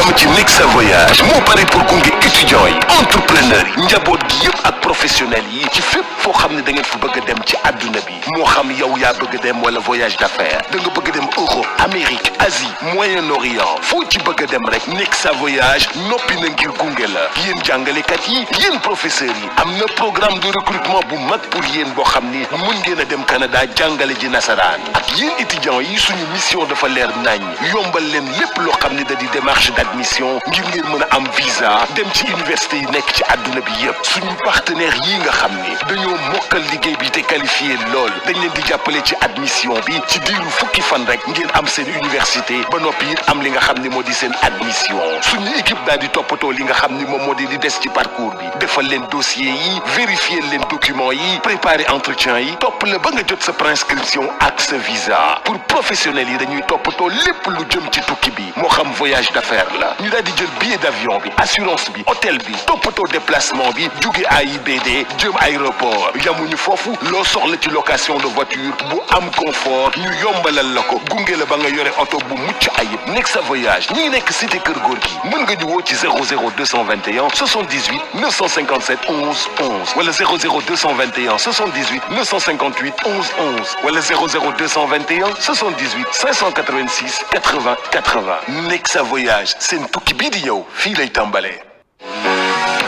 jàmm ci Nexa Voyage moo pare pour gunge étudiants yi entrepreneurs yi njaboot gi yëpp ak professionnels yi ci fépp foo xam ne da ngeen fa bëgg a dem ci àdduna bi moo xam yow yaa bëgg a dem wala voyage d'affaires da nga bëgg a dem Europe Amérique Asie Moyen-Orient foo ci bëgg a dem rek Nexa Voyage noppi na ngir gunge la yéen jàngalekat yi yéen professeurs yi am na programme de recrutement bu mag pour yéen boo xam ni mën ngeen a dem Canada jàngale ji nasaraan ak yéen étudiants yi suñu mission dafa leer nañ yombal leen lépp loo xam ne da di démarche d'admission ngir ngeen mën a am visa dem ci université yi nekk ci àdduna bi yëpp suñu partenaires yi nga xam ni dañoo mokkal liggéey bi te qualifié lool dañ leen di jàppale ci admission bi ci diiru fukki fan rek ngeen am seen université ba noppi it am li nga xam ni moo di seen admission suñu équipe daal di toppatoo li nga xam ni moom moo di des ci parcours bi defal leen dossier yi vérifier leen documents yi préparer entretien yi topp la ba nga jot sa préinscription ak sa visa pour professionnels yi dañuy toppatoo lépp lu jëm ci tukki bi moo xam voyage d'affaires la ñu daal di jël billet d'avion bi assurance bi hôtel bi toppatoo déplacement bi jóge AIBD jëm aéroport yamuñu foofu loo soxla ci location de voiture bu am confort ñu yombalal la ko gunge la ba nga yore oto bu mucc ayib Nexa Voyage ñi ngi nekk cité Kër Gorgui mën nga ñu woo ci 00221 78 957 11 11 wala 00221 78 958 11 11 wala 00221 78 586 80 80 Nexa Voyage seen tukki bii di ñëw fii lay tàmbalee.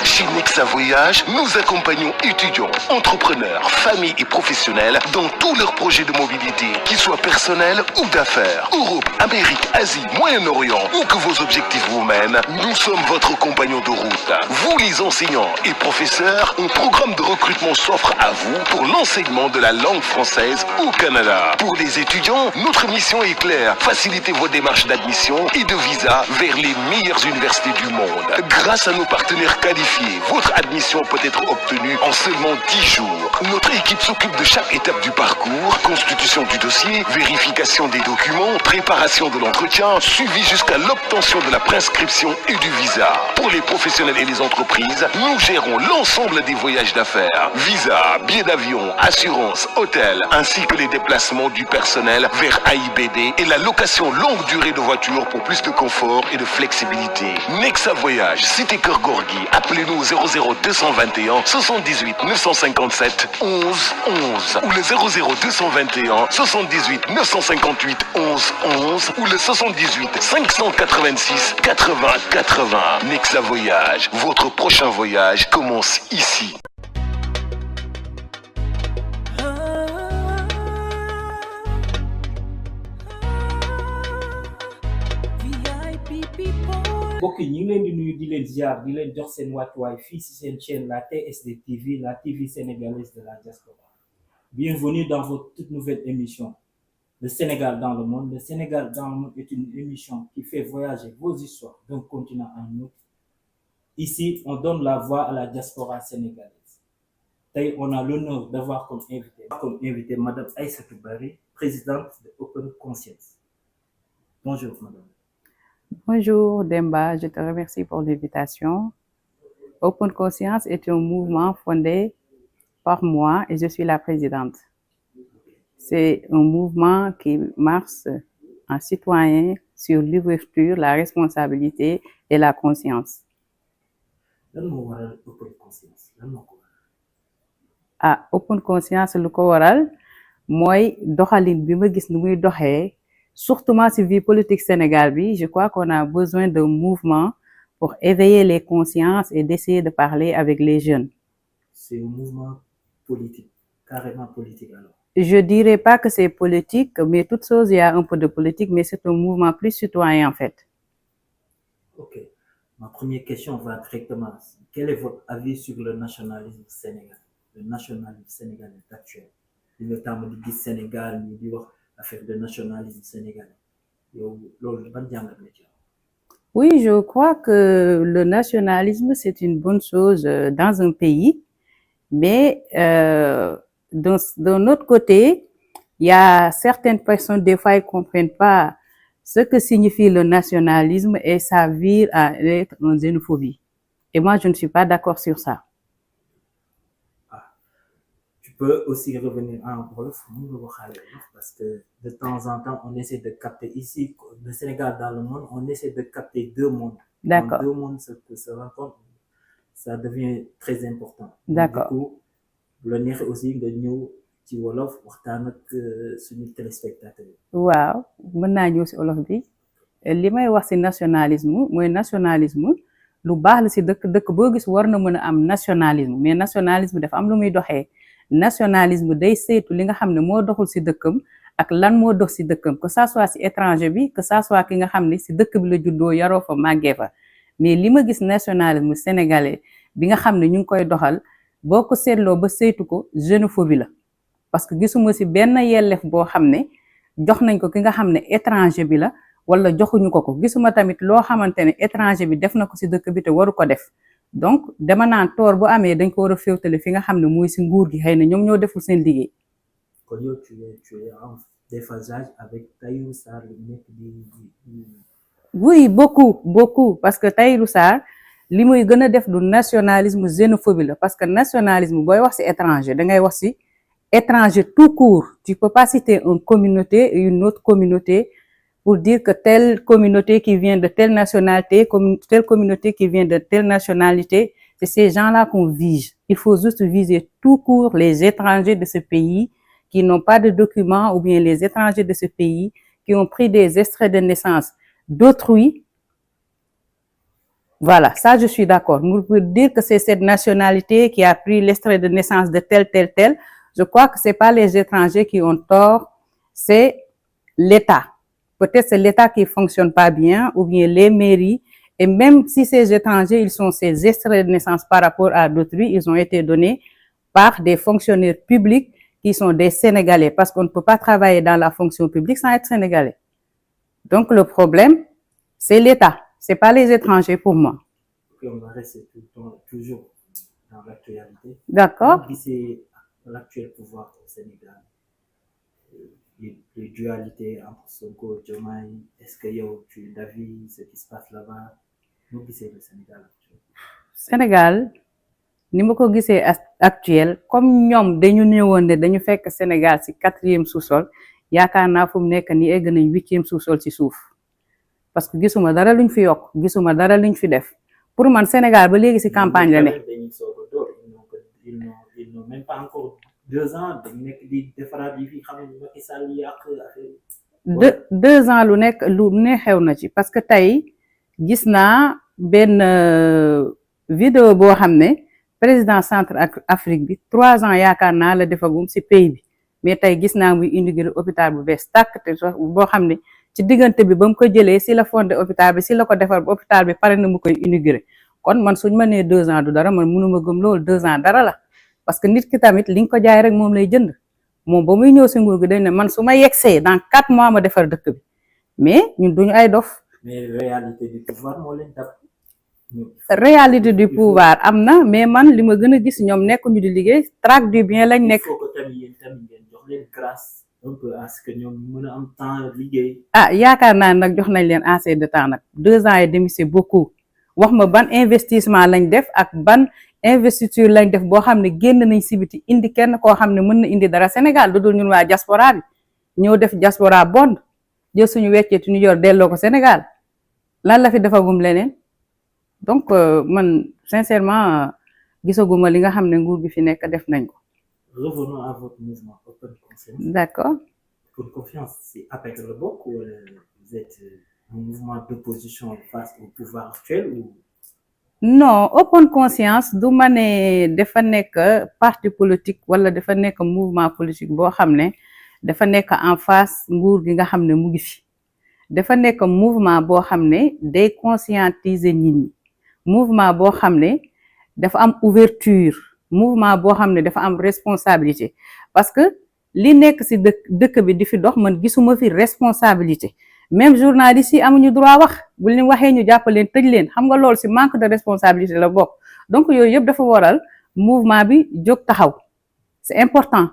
Chez Nexa Voyage, nous accompagnons étudiants, entrepreneurs, familles et professionnels dans tous leurs projets de mobilité, qu'ils soient personnels ou d'affaires. Europe, Amérique, Asie, Moyen-Orient, où que vos objectifs vous mènent, nous sommes votre compagnon de route. Vous, les enseignants et professeurs, un programme de recrutement s'offre à vous pour l'enseignement de la langue française au Canada. Pour les étudiants, notre mission est claire, faciliter vos démarches d'admission et de visa vers les meilleures universités du monde. Grâce à nos partenaires qualifiés, votre admission peut être obtenue en seulement 10 jours. Notre équipe s'occupe de chaque étape du parcours, constitution du dossier, vérification des documents, préparation de l'entretien, suivi jusqu'à l'obtention de la prescription et du visa. Pour les professionnels et les entreprises, nous gérons l'ensemble des voyages d'affaires, visa, billets d'avion, assurance, hôtel, ainsi que les déplacements du personnel vers AIBD et la location longue durée de voitures pour plus de confort et de flexibilité. Nexa Voyage, cité Kër Gorgui, appelez-nous au 00221 78 957 11 11 ou le 00221 78 958 11 11 ou le 78 586 80 80. Nexa Voyage, votre prochain voyage commence ici. mbokk yi ñu ngi leen di nuyu di leen ziar di leen jox seen wàccuwaay fii ci seen chaîne la TSD TV la TV sénégalaise de la diaspora. Bienvenue dans votre toute nouvelle émission Le Sénégal dans le monde. Le Sénégal dans le monde est une émission qui fait voyager vos histoires d'un continent à un autre. Ici, on donne la voix à la diaspora sénégalaise. Tey, on a l'honneur d'avoir comme invité Madame Aïssatou Bari, présidente de Open Conscience. Bonjour Madame. Bonjour Demba, je te remercie pour l'invitation. Open Conscience est un mouvement fondé par moi et je suis la présidente. C'est un mouvement qui marche en citoyen sur l'ouverture, la responsabilité et la conscience. Lan moo waral Open Conscience lan moo ko waral. Ah, Open Conscience lu ko waral mooy doxalin bi ma gis ni muy doxee. Surtout ci vie politique Sénégal bi, je crois qu'on a besoin d'un mouvement pour éveiller les consciences et d'essayer de parler avec les jeunes. C'est un mouvement politique, carrément politique alors. Je dirais pas que c'est politique, mais toute chose, il y a un peu de politique, mais c'est un mouvement plus citoyen en fait. Ok. Ma première question va directement. Quel est votre avis sur le nationalisme sénégalais? Le nationalisme sénégalais actuel. Le temps de gis Sénégal, ñu di wax affaire de nationalisme sénégalais. Oui, je crois que le nationalisme, c'est une bonne chose dans un pays, mais d'un autre côté, il y a certaines personnes, des fois, ils ne comprennent pas ce que signifie le nationalisme et ça vire à être une xénophobie. Et moi, je ne suis pas d'accord sur ça. Peut aussi revenir en wolof parce que de temps en temps on essaie de capter ici le Sénégal dans le monde, on essaie de capter deux mondes, D'accord. Quand deux mondes se rencontrent, ça devient très important. D'accord. Du coup, bu la neexee aussi nga ñëw ci wolof waxtaan ak suñu téléspectateurs yi. waaw mën naa ñëw si olof bi li may wax si nationalisme mooy nationalisme lu baax la si dëkk boo gis war na mën a am nationalisme mais nationalisme dafa am lu muy doxee nationalisme day saytu li nga xam ne moo doxul si dëkkam ak lan moo dox si dëkkam que ça soit si étranger bi que ça soit ki nga xam ne si dëkk bi la juddoo yaroo fa màggee fa mais li ma gis nationalisme sénégalais bi nga xam ne ñu ngi koy doxal boo ko seetloo ba saytu ko xénophobie la parce que gisuma si benn yellef boo xam ne jox nañ ko ki nga xam ne étranger bi la wala joxuñu ko gisuma tamit loo xamante ne étranger bi def na ko si dëkk bi te waru ko def donc dama naan toor bu amee dañ ko war a féewtale fi nga xam ne mooy si nguur gi xëy na ñoom ñoo deful seen liggéey. Kon yow tu es en déphasage avec Tahirou Sarr li nekk di. Oui, beaucoup parce que Tahirou Sarr li muy gën a def du nationalisme xénophobie la parce que nationalisme booy wax si étranger da ngay wax si étranger tout court. Tu peux pas citer une communauté et une autre communauté pour dire que telle communauté qui vient de telle nationalité, telle communauté qui vient de telle nationalité, c'est ces gens-là qu'on vise. Il faut juste viser tout court les étrangers de ce pays qui n'ont pas de documents ou bien les étrangers de ce pays qui ont pris des extraits de naissance d'autrui. Voilà, ça je suis d'accord. Pour dire que c'est cette nationalité qui a pris l'extrait de naissance de tel, je crois que c'est pas les étrangers qui ont tort, c'est l'État. Peut-être c'est l'État qui fonctionne pas bien ou bien les mairies. Et même si ces étrangers, ils sont ces extraits de naissance par rapport à d'autrui, ils ont été donnés par des fonctionnaires publics qui sont des Sénégalais parce qu'on ne peut pas travailler dans la fonction publique sans être Sénégalais. Donc le problème, c'est l'État, c'est pas les étrangers pour moi. On va rester toujours dans l'actualité. D'accord. C'est l'actuel pouvoir au Sénégal. Les dualités entre Sonko et Diomaye, est-ce que tu es d'avis ce qui se passe là-bas? Nous c'est le Sénégal actuel. Sénégal, ni ma ko gisee actuel comme ñoom dañu ñëwoon ne dañu fekk Sénégal ci 4e sous-sol yaakaar naa fu mu nekk nii egg nañ 8e sous-sol ci suuf parce que gisuma dara luñ fi yokk gisuma dara luñ fi def pour man Sénégal ba léegi ci campagne la ne. Ils n'ont même pas encore 2 ans dañ nekk di defaraat yi fi xam ne Macky Sall yàq affaire. 2 ans lu nekk lu ne xew na ci parce que tey gis naa benn vidéo boo xam ne président centre Afrique bi 3 ans yaakaar naa la defagum ci pays bi mais tey gis naa muy inauguré hôpital bu bees tàkk te boo xam ne ci diggante bi ba mu ko jëlee ci la fondé hôpital bi ci la ko defar ba hôpital bi pare na mu koy inauguré kon man suñ ma nee 2 ans du dara man mënuma gëm loolu 2 ans dara la parce que nit ki tamit li nga ko jaay rek moom lay jënd moom ba muy ñëw ci nguur gi dañ ne man su ma yegsee dans 4 mois ma defar dëkk bi mais ñun duñu ay dof. Mais réalité du pouvoir moo leen dab. Réalité du pouvoir am na mais man li ma gën a gis ñoom nekkuñu di liggéey traque du bien lañ nekk. Il faut que tamit yéen ngeen jox leen grâce un peu à ce que ñoom mën a am temps liggéey. Ah yaakaar naa nag jox nañ leen assez de temps nag 2 ans et demi c'est beaucoup wax ma ban investissement lañ def ak ban investiture lañ def boo xam ne génn nañ si biti indi kenn koo xam ne mën na indi dara Sénégal du dul ñun waa diaspora bi ñëw def diaspora bond jël suñu wecceetu ñu yor delloo ko Sénégal lan la fi defagum leneen donc man sincèrement gisaguma li nga xam ne nguur gi fi nekk def nañ ko. Revenons à votre mouvement Open Conscience. D'accord. Open Conscience, c'est APR le bokk ou vous êtes un mouvement d'opposition face au pouvoir actuel ou? Non, Open Conscience du ma ne dafa nekk parti politique wala dafa nekk mouvement politique boo xam ne dafa nekk en face nguur gi nga xam ne mu ngi fi dafa nekk mouvement boo xam ne day conscientiser nit ñi mouvement boo xam ne dafa am ouverture mouvement boo xam ne dafa am responsabilité parce que li nekk ci dëkk bi di fi dox man gisuma fi responsabilité même journalistes yi amuñu droit wax bu leen waxee ñu jàpp leen tëj leen xam nga loolu ci manque de responsabilité la bokk donc yooyu yëpp dafa waral mouvement bi jóg taxaw c'est important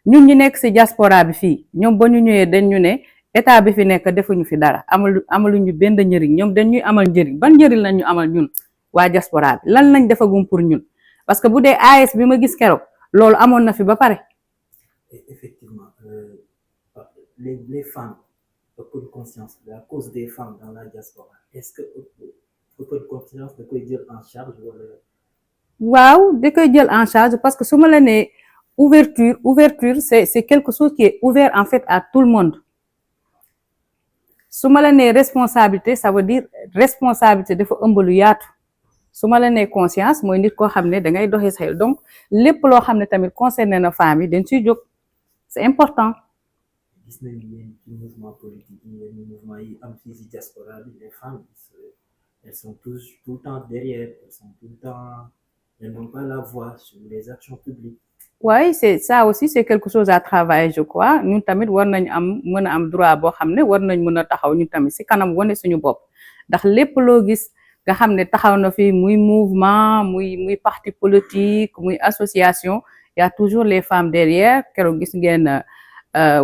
ñun ñu nekk ci diaspora bi fii ñoom ba ñu ñëwee dañ ñu ne état bi fi nekk defuñu fi dara amaluñu benn njëriñ ñoom dañuy amal njëriñ ban njëriñ lañ ñu amal ñun waa diaspora bi lan lañ defagum pour ñun parce que bu dee AS bi ma gis keroog loolu amoon na fi ba pare. Effectivement les femmes Open Conscience la cause des femmes dans la diaspora est-ce que open conscience da koy jël en charge wala. waaw da koy jël en charge parce que su ma la nee ouverture c'est quelque chose qui est ouvert en fait à tout le monde su ma la nee responsabilité ça veut dire responsabilité dafa ëmb lu yaatu su ma la nee conscience mooy nit koo xam ne da ngay doxee sa xel donc lépp loo xam ne tamit concerné na femme yi dañ ciy jóg c'est important. gis nañu yéen ci mouvement politique yi yenn mouvement yi am fii ci diaspora bi les femmes elles sont tout le temps derrière, elles sont tout le temps, elles n'ont pas la voix sur les actions publiques. Oui, c'est ça aussi, c'est quelque chose à travailler, je crois. Nous tamit war nañ am droit boo xam ne war nañ mën a taxaw ñu tamit ci kanam wane suñu bopp ndax lépp loo gis nga xam ne taxaw na fi muy mouvement muy parti politique muy association il y a toujours les femmes derrière keroog gis ngeen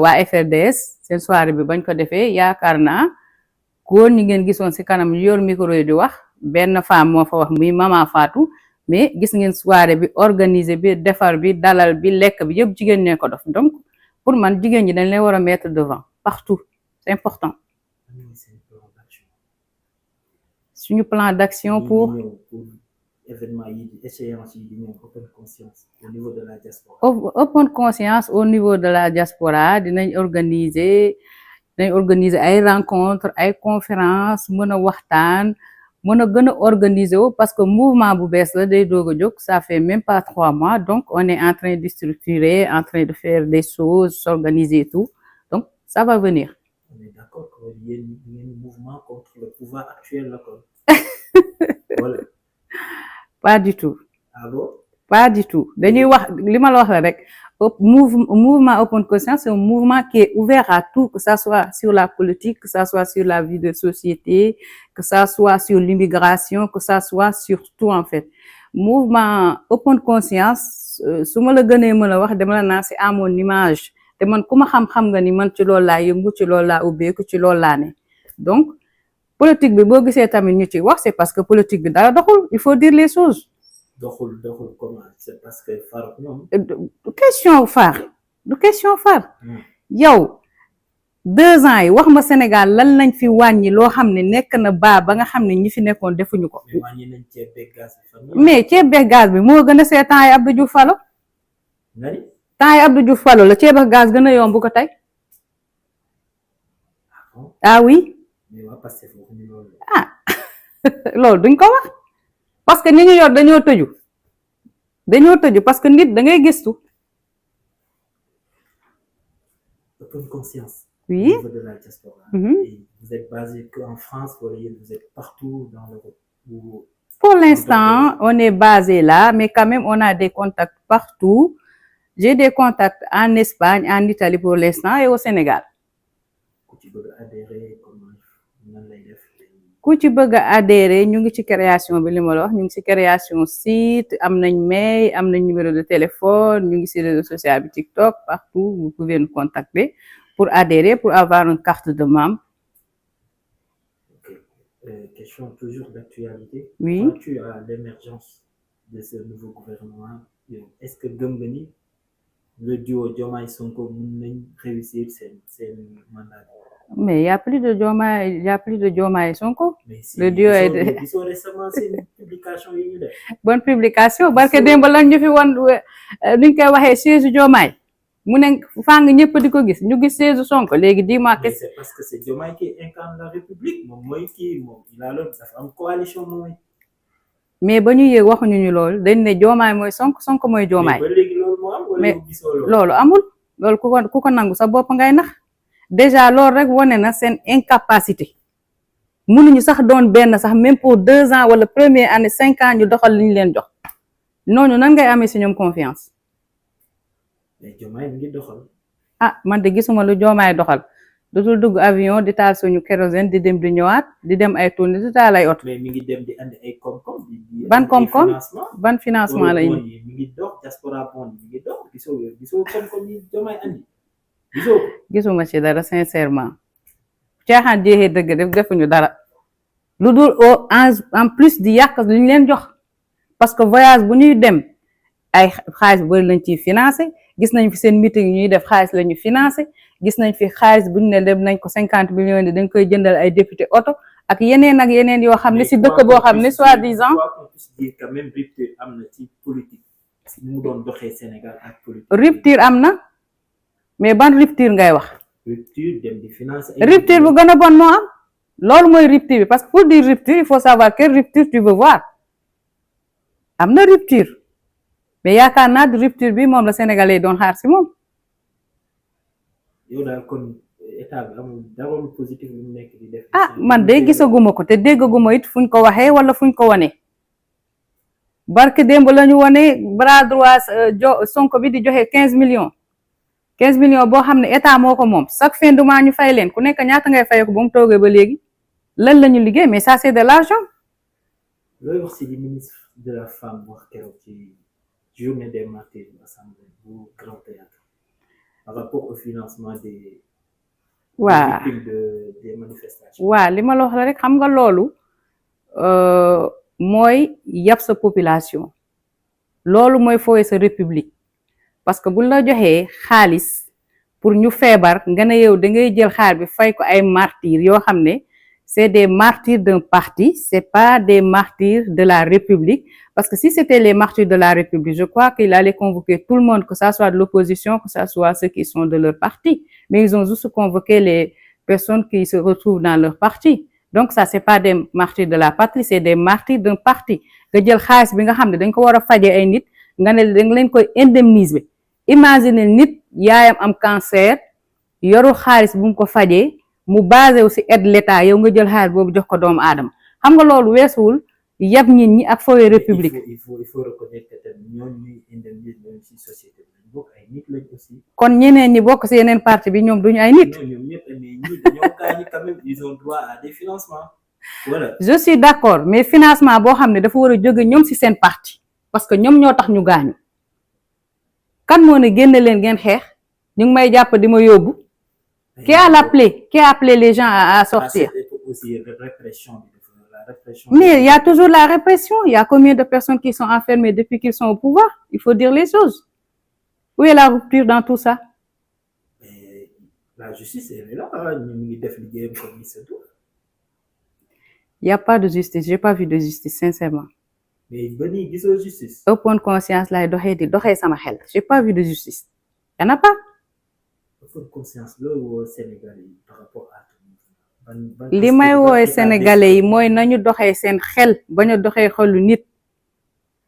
waa FRDS seen soirée bi bañ ko defee yaakaar naa góor ñi ngeen gisoon ci kanam ñu yor micro yi di wax benn femme moo fa wax muy Mama Fatou mais gis ngeen soirée bi organisé bi defar bi dalal bi lekk bi yëpp jigéen ñee ko def donc pour man jigéen ñi dañ leen war a mettre devant partout c'est important. suñu plan d'action pour événement yi di échéance yi di ñëw open conscience au niveau de la diaspora. Open conscience au niveau de la diaspora dinañ organiser ay rencontres ay conférences mën a waxtaan mën a gën a organiser wu parce que mouvement bu bees la day doog a jóg ça fait même pas 3 mois donc on est en train de structurer en train de faire des choses s'organiser et tout donc ça va venir. On est d'accord que yéen mouvement contre le pouvoir actuel la kon. Voilà. Pas du tout. Ah bon? Pas du tout dañuy wax li ma la wax la rek mouvement Open Conscience c'est un mouvement qui est ouvert à tout que ça soit sur la politique que ça soit sur la vie de société que ça soit sur l'immigration que ça soit sur tout en fait mouvement Open Conscience su ma la gënee mën a wax dama la naa c'est à mon image te man ku ma xam-xam nga ni man ci loolu laa yëngu ci loolu laa ubbeeku ci loolu laa ne donc politique bi boo gisee tamit ñu ci wax c'est parce que politique bi dara doxul il faut dire les choses. doxul comment c'est parce que far ñoom. du question far yow 2 ans yi wax ma Sénégal lan lañ fi wàññi loo xam ne nekk na ba nga xam ne ñi fi nekkoon defuñu ko. mais wàññi nañ ceeb beeg gaz bi. mais ceeb beeg gaz bi moo gën a see temps yi Abdou Diouf Falo. temps yi Abdou Diouf Falo la ceeb ak gaz gën a yomb ko tey. ah oui. ah loolu duñ ko wax parce que ñi ñu yor dañoo tëju parce que nit da ngay gëstu. Open conscience. Oui. Au niveau de la diaspora. Et vous êtes basé qu'en France ou vous êtes partout dans l'Europe? Pour l'instant, on est basé là, mais quand même on a des contacts partout. J'ai des contacts en Espagne, en Italie pour l'instant et au Sénégal. ku ci bëgg a adhérer ñu ngi ci création bi li ma la wax ñu ngi ci création site am nañ mail am nañ numéro de téléphone ñu ngi ci réseau social bi TikTok partout vous pouvez nous contacter pour adhérer pour avoir une carte de membre. Question toujours d'actualité. Oui. Quand tu as l'émergence de ce nouveau gouvernement, est-ce que gëm nga ni le duo Diomaye Sonko mën nañ réussir seen mandat? Mais il y a plus de Diomaye Sonko. Mais si le duo est ils ont récemment c'est une publication yi ñu def. Bonne publication barke démb lañ ñu fi won nuñ koy waxee siège Diomaye mu ne fang ñëpp di ko gis ñu gis siège Sonko léegi dis-moi mais c'est parce que c'est Diomaye qui incarne la République moom mooy kii moom il a loolu dafa am coalition moom. mais ba ñu yéeg waxuñu ñu loolu dañ ne Diomaye mooy Sonko mooy Diomaye. mais ba léegi loolu moo am wala gisoo loolu. loolu amul loolu ku ko nangu sa bopp ngay nax déjà loolu rek wane na seen incapacité mënuñu sax doon benn sax même pour 2 ans wala première année 5 ans ñu doxal li ñu leen jox noonu nan ngay amee si ñoom confiance. mais Diomaye mi ngi doxal. ah man de gisuma lu Diomaye doxal dootul dugg avion di taal suñu kérosène di dem di ñëwaat di dem ay tournée di taal ay oto. mais mi ngi dem di andi ay koom-koom. ban koom-koom ban financement la indi. mi ngi dox diaspora bond mi ngi dox gisoo koom-koom yi Diomaye andi gisoo. gisuma ci dara sincèrement caaxaan jeexee dëgg defuñu dara lu dul en plus di yàq li ñu leen jox parce que voyage bu ñuy dem ay xaalis bu bari lañ ciy financé gis nañ fi seen meeting ñuy def xaalis la ñu financé gis nañ fi xaalis bu ñu ne dem nañ ko 50 millions dañ koy jëndal ay député oto ak yeneen yoo xam ne si dëkk boo xam ne soi-disant. On puisse dire quand même rupture am na ci politique mu doon doxee Sénégal ak politique. rupture am na mais ban rupture ngay wax. rupture dem di financer. rupture bu gën a bon moo am loolu mooy rupture bi parce que pour dire rupture il faut savoir quelle rupture tu veux voir am na rupture mais yaakaar naa rupture bi moom la Sénégalais doon xaar si moom. yow daal kon état bi amul dara lu positif lu mu nekk di def. man de gisaguma ko te déggaguma it fuñ ko waxee wala fuñ ko wane. barke démb la ñu wane bras droit Sonko bi di joxe 15 millions. 15 millions boo xam ne état moo ko moom chaque fin du mois ñu fay leen ku nekk ñaata ngay fay ko ba mu toogee ba léegi lan la ñu liggéey mais ça c'est de l'argent. looy wax ci li ministre de la femme wax keroog ci journée des martyrs de l'Assemblée bu Grand Théâtre par rapport au financement des. waaw des manifestations. waaw li ma la wax la rek xam nga loolu mooy yab sa population loolu mooy fooy sa république. parce que bu la joxee xaalis pour ñu feebar nga ne yow da ngay jël xaar bi fay ko ay martyrs yoo xam ne c'est des martyrs d'un parti c'est pas des martyrs de la République parce que si c'était les martyrs de la République je crois qu'il allait convoquer tout le monde que ça soit de l'opposition que ça soit ceux qui sont de leur parti mais ils ont juste convoqué les personnes qui se retrouvent dans leur parti donc ça c'est pas des martyrs de la patrie c'est des martyrs d'un parti nga jël xaalis bi nga xam ne dañ ko war a faje ay nit nga ne dañ leen koy indemniser imagine nit yaayam am cancer yoru xaalis bu mu ko fajee mu basé wu si aide l'état yow nga jël xaalis boobu jox ko doomu aadama xam nga loolu weesuwul yab nit ñi ak fooy république. il faut reconnaître que ñooñu ñuy indemniser ñoom si société bi bokk ay nit lañ aussi. kon ñeneen ñi bokk si yeneen parti bi ñoom duñu ay nit. ñoom ñëpp ñi dañoo gaañ quand même ils ont droit à des financements voilà. je suis d'accord mais financement boo xam ne dafa war a jóge ñoom si seen parti parce que ñoom ñoo tax ñu gaañu. kan moo ne génne leen ngeen xeex ñu ngi may jàpp di ma yóbbu qui a appelé les gens à sortir mais il y a toujours la répression il y a combien de personnes qui sont enfermées depuis qu'ils sont au pouvoir il faut dire les choses où est la rupture dans tout ça. Mais la justice elle est là ñu ngi def liggéeyam comme il se doit. Il y a pas de justice j'ai pas vu de justice sincèrement. mais ba nii gisoo justice. ëppoon conscience laay doxee sama xel j'ai pas vu de justice y en a pas. ëppoon conscience loolu woo Sénégalais yi par rapport à li may woowee Sénégalais yi mooy nañu doxee seen xel bañ a doxee xelu nit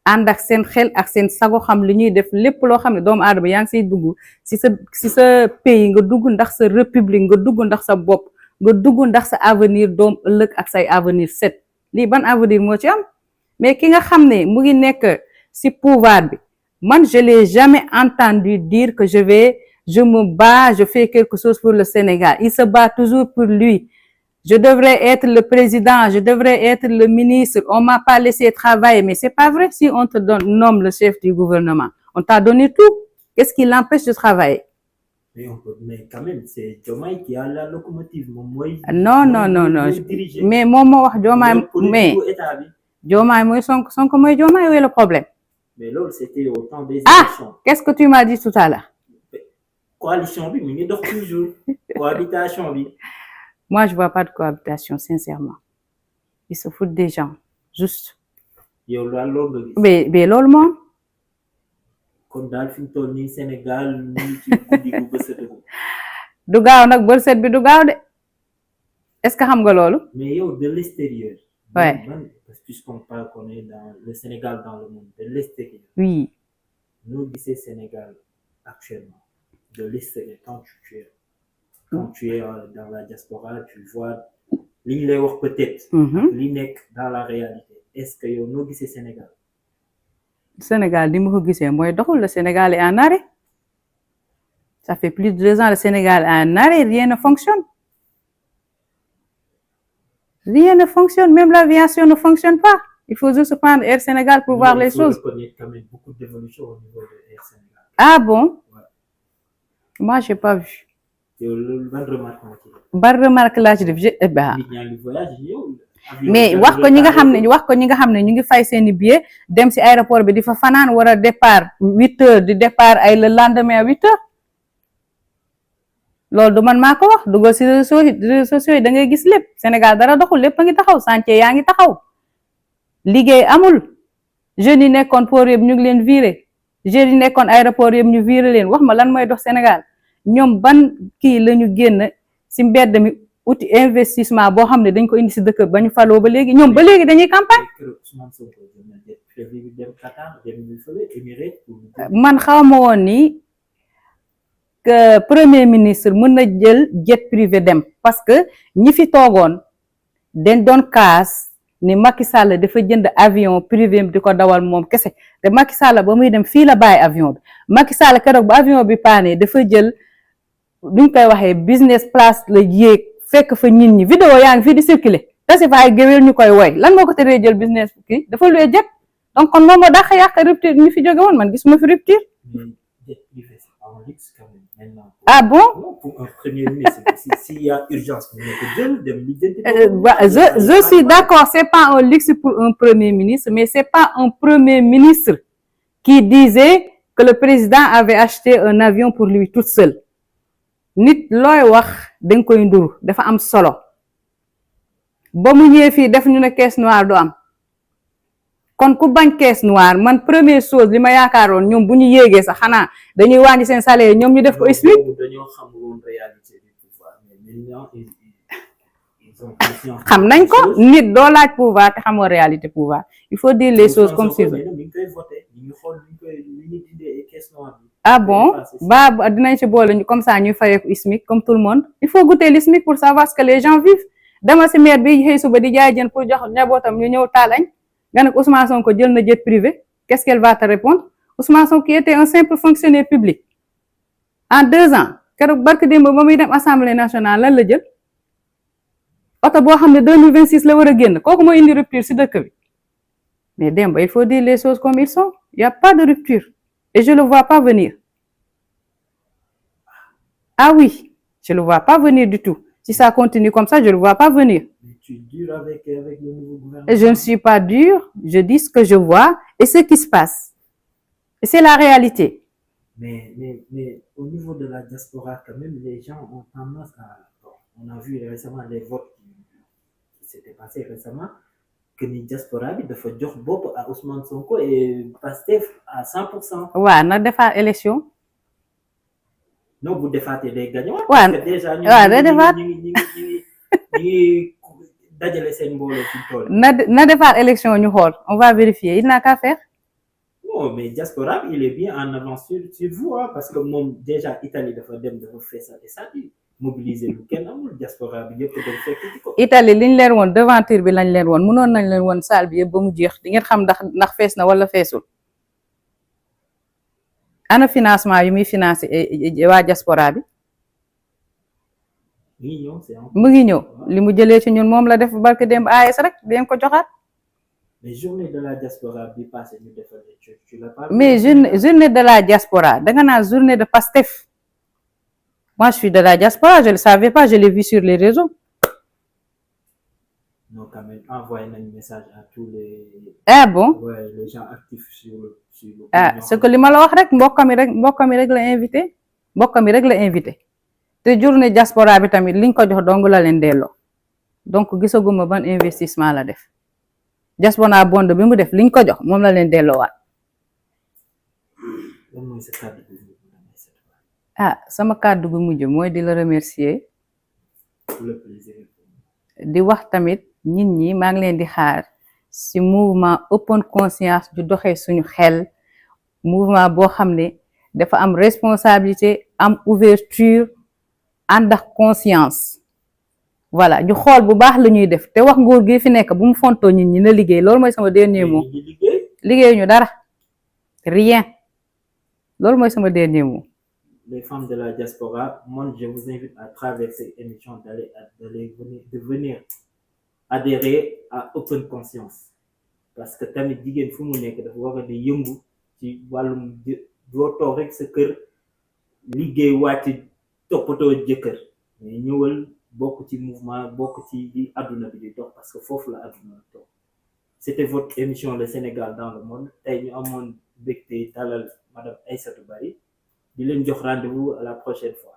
ànd ak seen xel ak seen sago xam li ñuy def lépp loo xam ne doomu aadama yaa ngi siy dugg si sa pays nga dugg ndax sa république nga dugg ndax sa bopp nga dugg ndax sa avenir doom ëllëg ak say avenir set lii ban avenir moo ci am. mais ki nga xam ne mu ngi nekk ci pouvoir bi man je l'ai jamais entendu dire que je me bats je fais quelque chose pour le Sénégal il se bat toujours pour lui je devrais être le président je devrais être le ministre on m'a pas laissé travailler mais c'est pas vrai si on te nomme le chef du gouvernement on t'a donné tout qu'est-ce qui l'empêche de travailler. mais quand même c'est Diomaye qui a la locomotive moom mooy. non mais moom moo wax Diomaye mais. Diomaye mooy Sonko mooy Diomaye où est le problème. mais loolu c'était au temps des élections. qu'est-ce que tu m'as dit tout à l'heure. coalition bi mi ngi dox toujours cohabitation bi. moi je vois pas de cohabitation sincèrement ils se foutent des gens juste. yow loolu mais loolu moom. kon daal fi mu toll nii Sénégal ñu ci guddi gu bës du gaaw nag bët bi du gaaw de est-ce que xam nga loolu. mais yow de l'extérieur. ouais. puisqu'on parle qu'on est dans le Sénégal dans le monde de l'extérieur. oui. noo gisee Sénégal actuellement de l'extérieur quand tu es dans la diaspora tu vois li ñu lay wax peut-être. li nekk dans la réalité est-ce que yow noo gisee Sénégal. Sénégal ni ma ko gisee mooy doxul le Sénégal est en arrêt ça fait plus de 2 ans le Sénégal est en arrêt rien ne fonctionne. Rien ne fonctionne, même l'aviation ne fonctionne pas. Il faut juste prendre Air Sénégal pour voir les choses. Il faut reconnaître quand même beaucoup d'évolution au niveau de Air Sénégal. Ah bon? Ouais. Moi, j'ai pas vu. Ban remarque laa ci def mais wax ko ñi nga xam ne ñu ngi fay seeni billet dem ci aéroport bi di fa fanaan war a départ 8 heures di départ ay le lendemain à 8 heures. loolu du man maa ko wax dugal si réseaux sociaux yi da ngay gis lépp Sénégal dara doxul lépp a ngi taxaw chantier yaa ngi taxaw liggéey amul jeunes yi nekkoon port yëpp ñu ngi leen viré jeunes yi nekkoon aéroport yëpp ñu viré leen wax ma lan mooy dox Sénégal ñoom ban kii la ñu génn si mbedd mi uti investissement boo xam ne dañ ko indi si dëkk ba ñu faloo ba léegi ñoom ba léegi dañuy campagne man xaw ma woon ni que premier ministre mën na jël jet privé dem parce que ñi fi toogoon dañ doon kaas ni Macky Sall dafa jënd avion privé di ko dawal moom kese te Macky Sall ba muy dem fii la bàyyi avion bi Macky Sall keroog ba avion bi paane dafa jël duñ koy waxee business place la yéeg fekk fa nit ñi vidéo yaa ngi fii di circuler tasi fa ay géwél ñu koy woy lan moo ko teree jël business kii dafa luwee jet donc kon moom moo dàq yàq rupture ñu fi jóge woon man gisuma fi rupture. Ah bon? Non, pour un premier ministre, s'il y a urgence, je suis d'accord, c'est pas un luxe pour un premier ministre, mais c'est pas un premier ministre qui disait que le président avait acheté un avion pour lui tout seul. Nit looy wax danga koy nduru dafa am solo ba mu ñëwee fii def ñu ne caisse noire du am kon ku bañ caisse noire man première chose li ma yaakaaroon ñoom bu ñu yéegee sax xanaa dañuy wàññi seen salaire ñoom ñu def ko explique. xam nañ ko nit doo laaj pouvoir te xamoo réalité pouvoir il faut dire les choses comme c'est. Ah bon ba dinañ ci boole ñu comme ça ñuy fayeeku SMIC comme tout le monde il faut goûter le SMIC pour savoir ce que les gens vivent dama si maire bi xëy suba di jaay jën pour jox njabootam ñu ñëw taal añ nga ne Ousmane Sonko jël na jet privé qu'est-ce qu'elle va te répondre Ousmane Sonko qui était un simple fonctionnaire public en 2 ans keroog barke démb ba muy dem assemblée nationale lan la jël oto boo xam ne 2026 la war a génn kooku mooy indi rupture si dëkk bi mais démb il faut dire les choses comme ils sont il y a pas de rupture et je le vois pas venir. Ah oui, je le vois pas venir du tout. Si ça continue comme ça, je le vois pas venir. Mais tu es dur avec le nouveau gouvernement. Et je ne suis pas dur, je dis ce que je vois et ce qui se passe. Et c'est la réalité. Mais au niveau de la diaspora, quand même, les gens ont tendance à... Bon, on a vu récemment les votes qui s'étaient passés récemment, que les diaspora bi dafa jox bopp à Ousmane Sonko et Pastef à 100%. waaw na defaat élection. non bu defaatee day gagné. waaw parce que déjà da defaat ñu ngi dajale seen mbooloo fi tool. na defaat élection ñu xool on va vérifier il n'a qu'à faire. non mais diaspora il est bien en avance sur vous parce que moom déjà Italie dafa dem dafa feesal et ça dit mobiliser lu kenn amul diaspora bi yëpp dañ fekk ci ko. Italie liñ leen woon devanture bi lañ leen woon mënoon nañ leen woon salle bi yëpp ba mu jeex di ngeen xam ndax fees na wala feesul. ana financement yu muy financé waa diaspora bi. mu ngi ñëw li mu jëlee ci ñun moom la def barke démb AS rek di ko joxaat. mais journée de la diaspora bi passé ñu defal tu l'as pas. mais journée de la diaspora danga naan journée de Pastef. Moi, je suis de la diaspora, je ne le savais pas, je l'ai vu sur les réseaux. Non, quand même, envoyez un message à tous les... Ah bon? Ouais, les gens actifs sur le... Ah, c'est que li ma la wax rek mbokkam yi rek la invité. Mbokkam yi rek la invité. te journée diaspora bi tamit liñ ko jox dong la leen delloo. Donc gisaguma ban investissement la def. Diaspora bond bi mu def liñ ko jox moom la leen delloowaat. Ah sama kàddu gu mujj mooy di la remercier di wax tamit nit ñi maa ngi leen di xaar ci mouvement open conscience du doxee suñu xel mouvement boo xam ne dafa am responsabilité am ouverture ànd ak conscience voilà ñu xool bu baax la ñuy def te wax nguur gi fi nekk bu mu fontoo nit ñi na liggéey loolu mooy sama dernier mot liggéey ñu dara rien loolu mooy sama dernier mot. Les femmes de la diaspora, moi je vous invite à travers cette émission de venir adhérer à Open Conscience parce que tamit jigéen fu mu nekk dafa war a di yëngu ci wàllum doo toog rek sa kër liggéey wàcc toppatoo jëkkër mais ñëwal bokk ci mouvement bokk ci di àdduna bi di dox parce que foofu la àdduna toog. C'était votre émission Le Sénégal dans le monde tey ñu amoon mbégte dalal madame Aïssatou Bari di leen jox rendez-vous à la prochaine fois.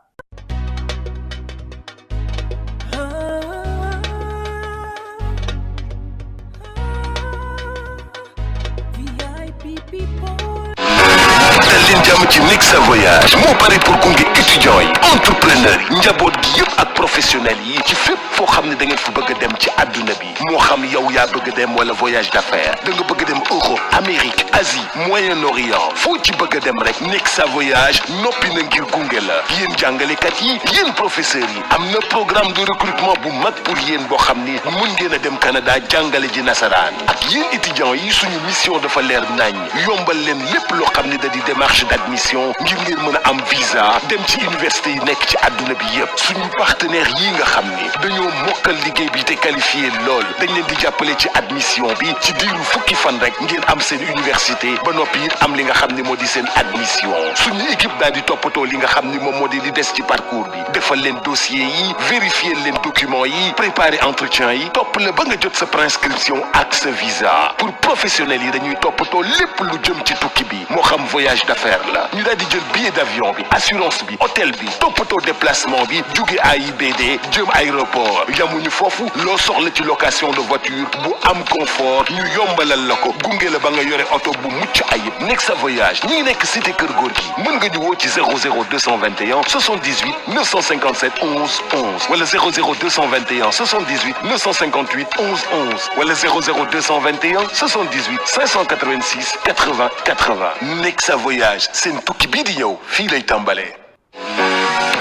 am ci Nexa Voyage moo pare pour gunge étudiants yi entrepreneurs yi njaboot gi yëpp ak professionnels yi ci fépp foo xam ne da ngeen fa bëgg a dem ci àdduna bi moo xam yow yaa bëgg a dem wala voyage d'affaires da nga bëgg a dem Europe Amérique Asie Moyen-Orient foo ci bëgg a dem rek Nexa Voyage noppi na ngir gunge la yéen jàngalekat yi yéen professeurs yi am na programme de recrutement bu mag pour yéen boo xam ni mën ngeen a dem Canada jàngale ji nasaraan ak yéen étudiants yi suñu mission dafa leer nañ yombal leen lépp loo xam ne da di démarche d'admission ngir ngeen mën a am visa dem ci université yi nekk ci àdduna bi yëpp suñu partenaires yi nga xam ni dañoo mokkal liggéey bi te qualifié lool dañ leen di jàppale ci admission bi ci diiru fukki fan rek ngeen am seen université ba noppi it am li nga xam ni moo di seen admission suñu équipe daal di toppatoo li nga xam ni moom moo di des ci parcours bi defal leen dossier yi vérifier leen documents yi préparer entretien yi topp la ba nga jot sa préinscription ak sa visa pour professionnels yi dañuy toppatoo lépp lu jëm ci tukki bi moo xam voyage d'affaires la ñu daal di jël billet d'avion bi assurance bi hôtel bi toppatoo déplacement bi jóge AIBD jëm aéroport yamuñu foofu loo soxla ci location de voiture bu am confort ñu yombalal la ko gunge la ba nga yore oto bu mucc ayib Nexa Voyage ñi ngi nekk cité Kër Gorgui mën nga ñu woo ci 00221 78 957 11 11 wala 00221 78 958 11 11 wala 00221 78 586 80 80 Nexa Voyage seen tukki bii di ñëw fii lay tàmbalee.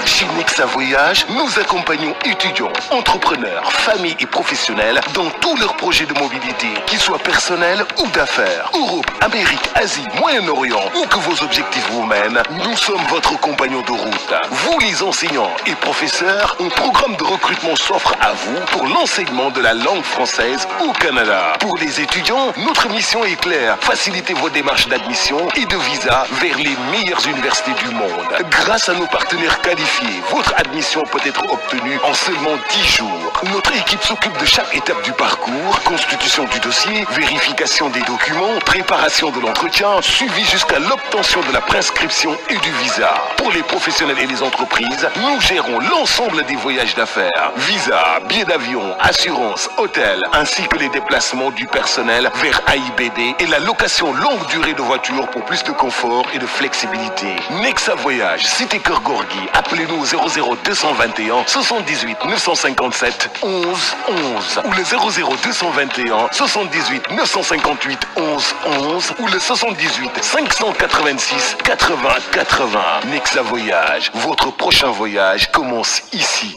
Chez Nexa Voyage, nous accompagnons étudiants, entrepreneurs, familles et professionnels dans tous leurs projets de mobilité, qu'ils soient personnels ou d'affaires. Europe, Amérique, Asie, Moyen-Orient, où que vos objectifs vous mènent, nous sommes votre compagnon de route. Vous les enseignants et professeurs, un programme de recrutement s'offre à vous pour l'enseignement de la langue française au Canada. Pour les étudiants, notre mission est claire, faciliter vos démarches d'admission et de visa vers les meilleures universités du monde. Grâce à nos partenaires qualifiés, votre admission peut être obtenue en seulement 10 jours. Notre équipe s'occupe de chaque étape du parcours, constitution du dossier, vérification des documents, préparation de l'entretien, suivi jusqu'à l'obtention de la prescription et du visa. Pour les professionnels et les entreprises, nous gérons l'ensemble des voyages d'affaires, visa, billets d'avion, assurance, hôtel, ainsi que les déplacements du personnel vers AIBD et la location longue durée de voitures pour plus de confort et de flexibilité. Nexa Voyage, cité Kër Gorgui, appelez-nous au 00221 78 957 11 11 ou le 00221 78 958 11 11 ou le 78 586 80 80. Nexa Voyage, votre prochain voyage commence ici.